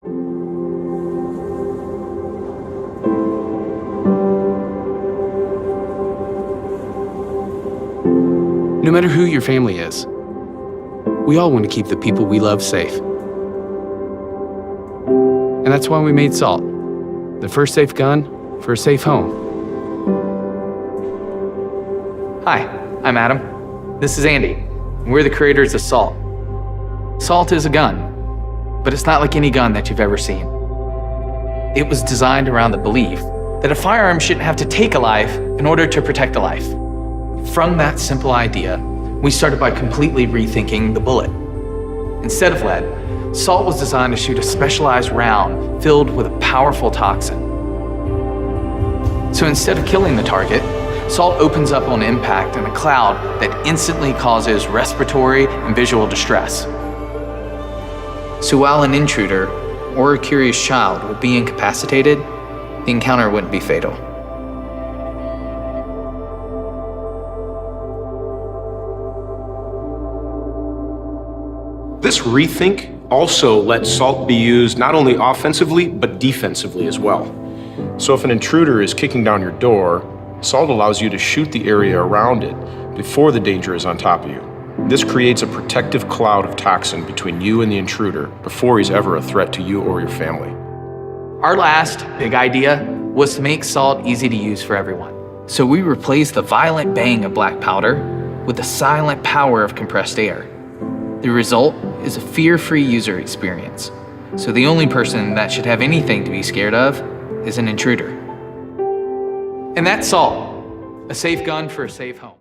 No matter who your family is, we all want to keep the people we love safe. And that's why we made Salt, the first safe gun for a safe home. Hi, I'm Adam. This is Andy. And we're the creators of Salt. Salt is a gun, but it's not like any gun that you've ever seen. It was designed around the belief that a firearm shouldn't have to take a life in order to protect a life. From that simple idea, we started by completely rethinking the bullet. Instead of lead, Salt was designed to shoot a specialized round filled with a powerful toxin. So instead of killing the target, Salt opens up on impact in a cloud that instantly causes respiratory and visual distress. So while an intruder or a curious child would be incapacitated, the encounter wouldn't be fatal. This rethink also lets Salt be used not only offensively, but defensively as well. So if an intruder is kicking down your door, Salt allows you to shoot the area around it before the danger is on top of you. This creates a protective cloud of toxin between you and the intruder before he's ever a threat to you or your family. Our last big idea was to make Salt easy to use for everyone. So we replaced the violent bang of black powder with the silent power of compressed air. The result is a fear-free user experience. So the only person that should have anything to be scared of is an intruder. And that's Salt, a safe gun for a safe home.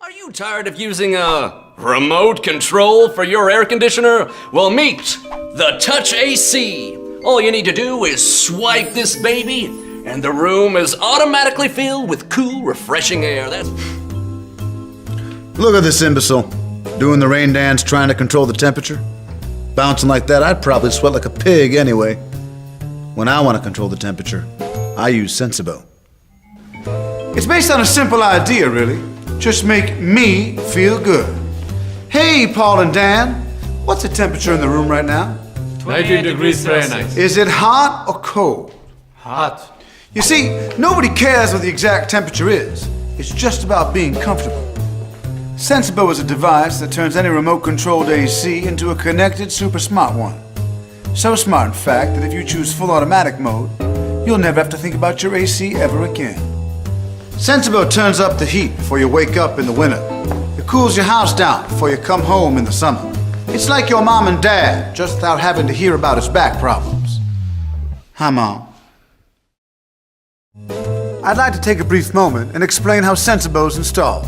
Are you tired of using a remote control for your air conditioner? Well, meet the Touch AC. All you need to do is swipe this baby, and the room is automatically filled with cool, refreshing air. Look at this imbecile, doing the rain dance, trying to control the temperature. Bouncing like that, I'd probably sweat like a pig anyway. When I want to control the temperature, I use Sensibo. It's based on a simple idea, really. Just make me feel good. Hey, Paul and Dan, what's the temperature in the room right now? 19 degrees Fahrenheit. Is it hot or cold? Hot. You see, nobody cares what the exact temperature is. It's just about being comfortable. Sensibo is a device that turns any remote-controlled AC into a connected, super smart one. So smart, in fact, that if you choose full automatic mode, you'll never have to think about your AC ever again. Sensibo turns up the heat before you wake up in the winter. It cools your house down before you come home in the summer. It's like your mom and dad, just without having to hear about his back problems. Hi, Mom. I'd like to take a brief moment and explain how Sensibo's installed.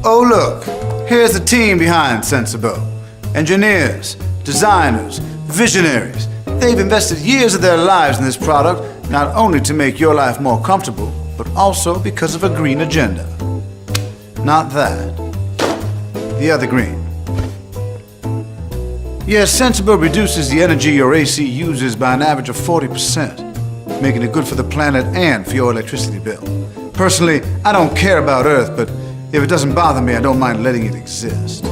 Oh look, here's the team behind Sensibo. Engineers, designers, visionaries. They've invested years of their lives in this product, not only to make your life more comfortable, but also because of a green agenda. Not that. The other green. Yes, Sensibo reduces the energy your AC uses by an average of 40%, making it good for the planet and for your electricity bill. Personally, I don't care about Earth, but if it doesn't bother me, I don't mind letting it exist.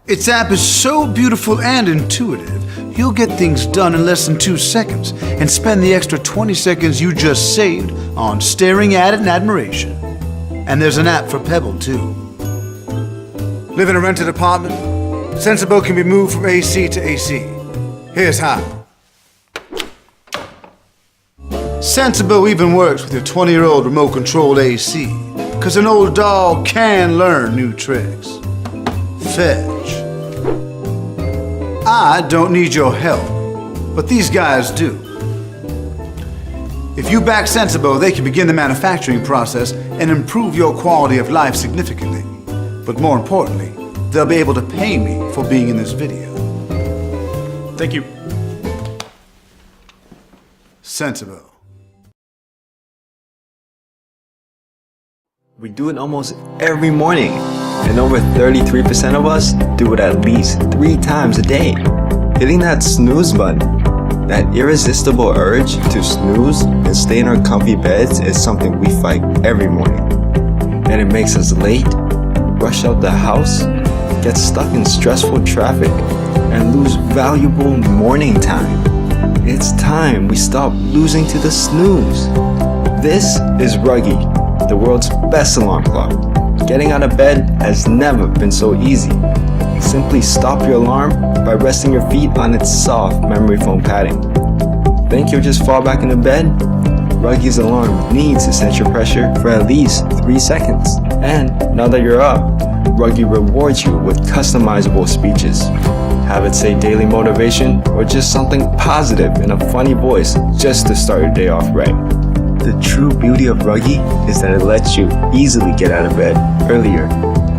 Its app is so beautiful and intuitive, you'll get things done in less than 2 seconds and spend the extra 20 seconds you just saved on staring at it in admiration. And there's an app for Pebble, too. Live in a rented apartment? Sensibo can be moved from AC to AC. Here's how. Sensibo even works with your 20-year-old remote-controlled AC, because an old dog can learn new tricks. Fetch. I don't need your help, but these guys do. If you back Sensibo, they can begin the manufacturing process and improve your quality of life significantly. But more importantly, they'll be able to pay me for being in this video. Thank you. Sensibo. We do it almost every morning, and over 33% of us do it at least 3 times a day. Hitting that snooze button, that irresistible urge to snooze and stay in our comfy beds is something we fight every morning. And it makes us late, rush out the house, get stuck in stressful traffic, and lose valuable morning time. It's time we stop losing to the snooze. This is Ruggy, the world's best alarm clock. Getting out of bed has never been so easy. Simply stop your alarm by resting your feet on its soft memory foam padding. Think you'll just fall back into bed? Ruggy's alarm needs to set your pressure for at least 3 seconds. And now that you're up, Ruggy rewards you with customizable speeches. Have it say daily motivation or just something positive in a funny voice just to start your day off right. The true beauty of Ruggy is that it lets you easily get out of bed earlier.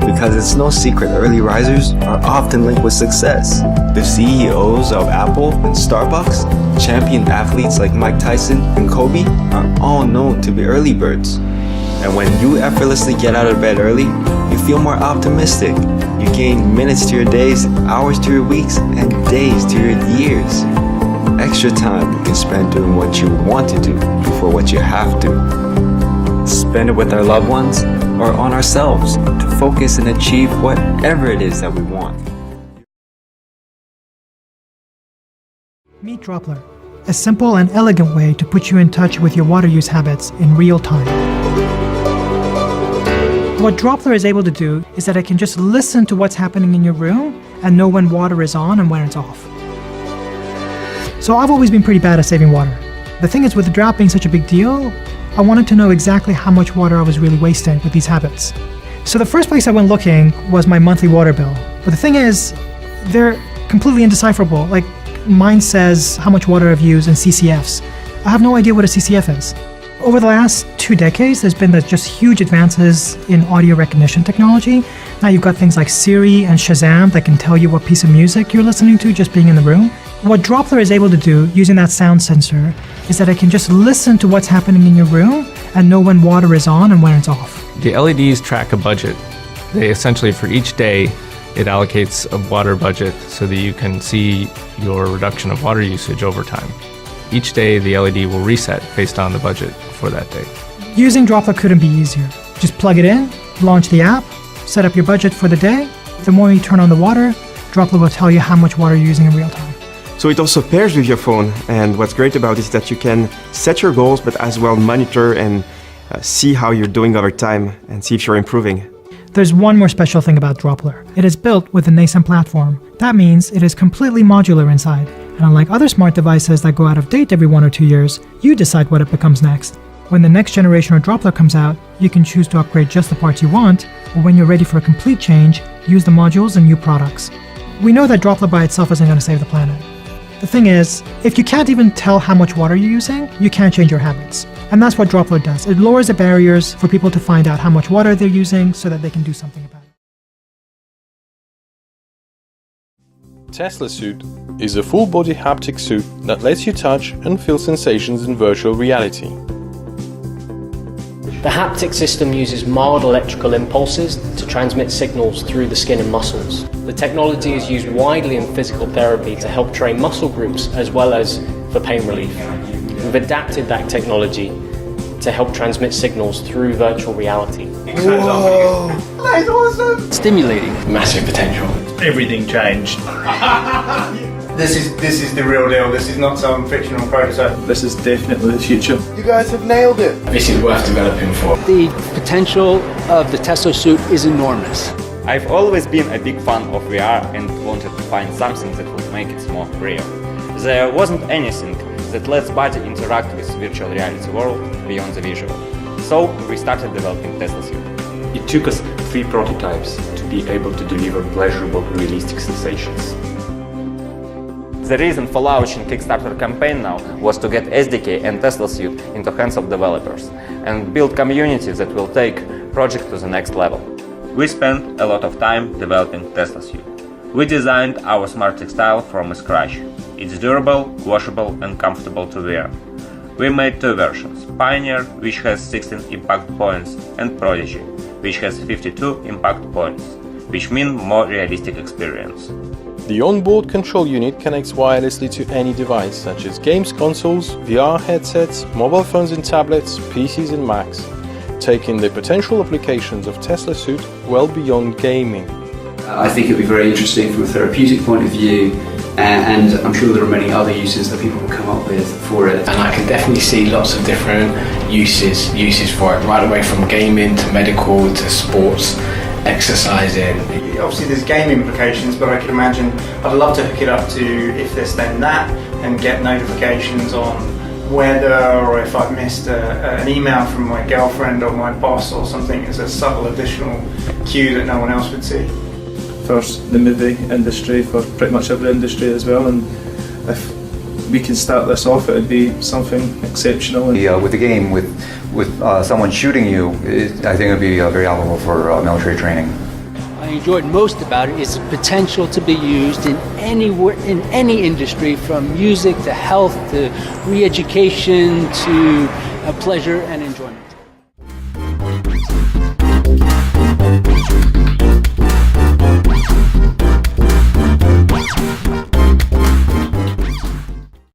Because it's no secret early risers are often linked with success. The CEOs of Apple and Starbucks, champion athletes like Mike Tyson and Kobe are all known to be early birds. And when you effortlessly get out of bed early, you feel more optimistic. You gain minutes to your days, hours to your weeks, and days to your years. Extra time you can spend doing what you want to do before what you have to. Spend it with our loved ones or on ourselves to focus and achieve whatever it is that we want. Meet Droppler, a simple and elegant way to put you in touch with your water use habits in real time. What Droppler is able to do is that it can just listen to what's happening in your room and know when water is on and when it's off. So I've always been pretty bad at saving water. The thing is, with the drought being such a big deal, I wanted to know exactly how much water I was really wasting with these habits. So the first place I went looking was my monthly water bill. But the thing is, they're completely indecipherable. Like, mine says how much water I've used in CCFs. I have no idea what a CCF is. Over the last 2 decades, there's been just huge advances in audio recognition technology. Now you've got things like Siri and Shazam that can tell you what piece of music you're listening to just being in the room. What Droppler is able to do using that sound sensor is that it can just listen to what's happening in your room and know when water is on and when it's off. The LEDs track a budget. They essentially, for each day, it allocates a water budget so that you can see your reduction of water usage over time. Each day, the LED will reset based on the budget for that day. Using Droppler couldn't be easier. Just plug it in, launch the app, set up your budget for the day. The moment you turn on the water, Droppler will tell you how much water you're using in real time. So it also pairs with your phone, and what's great about it is that you can set your goals, but as well monitor and see how you're doing over time and see if you're improving. There's one more special thing about Droppler. It is built with a nascent platform. That means it is completely modular inside. And unlike other smart devices that go out of date every 1 or 2 years, you decide what it becomes next. When the next generation of Droppler comes out, you can choose to upgrade just the parts you want, or when you're ready for a complete change, use the modules and new products. We know that Droppler by itself isn't going to save the planet. The thing is, if you can't even tell how much water you're using, you can't change your habits. And that's what Droppler does. It lowers the barriers for people to find out how much water they're using so that they can do something about it. Tesla Suit is a full-body haptic suit that lets you touch and feel sensations in virtual reality. The haptic system uses mild electrical impulses to transmit signals through the skin and muscles. The technology is used widely in physical therapy to help train muscle groups as well as for pain relief. We've adapted that technology to help transmit signals through virtual reality. Whoa! That's awesome! Stimulating. Massive potential. Everything changed. This is the real deal. This is not some fictional prototype. This is definitely the future. You guys have nailed it. This is worth developing for. The potential of the Tesla suit is enormous. I've always been a big fan of VR and wanted to find something that would make it more real. There wasn't anything that lets body interact with virtual reality world beyond the visual. So we started developing Tesla suit. It took us 3 prototypes to be able to deliver pleasurable, realistic sensations. The reason for launching Kickstarter campaign now was to get SDK and Tesla Suite into hands of developers and build community that will take project to the next level. We spent a lot of time developing Tesla Suite. We designed our smart textile from scratch. It's durable, washable and comfortable to wear. We made 2 versions, Pioneer, which has 16 impact points, and Prodigy, which has 52 impact points, which mean more realistic experience. The onboard control unit connects wirelessly to any device, such as games consoles, VR headsets, mobile phones and tablets, PCs and Macs. taking the potential applications of Tesla Suit well beyond gaming. I think it'll be very interesting from a therapeutic point of view, and I'm sure there are many other uses that people will come up with for it. And I can definitely see lots of different uses for it, right away from gaming to medical to sports, exercising. Obviously there's game implications, but I can imagine I'd love to hook it up to if this then that and get notifications on weather, or if I've missed an email from my girlfriend or my boss or something as a subtle additional cue that no one else would see. For the movie industry, for pretty much every industry as well, and if we can start this off, it would be something exceptional. With the game, with someone shooting you, I think it would be very helpful for military training. I enjoyed most about it is the potential to be used in any industry, from music to health to re-education to pleasure and enjoyment.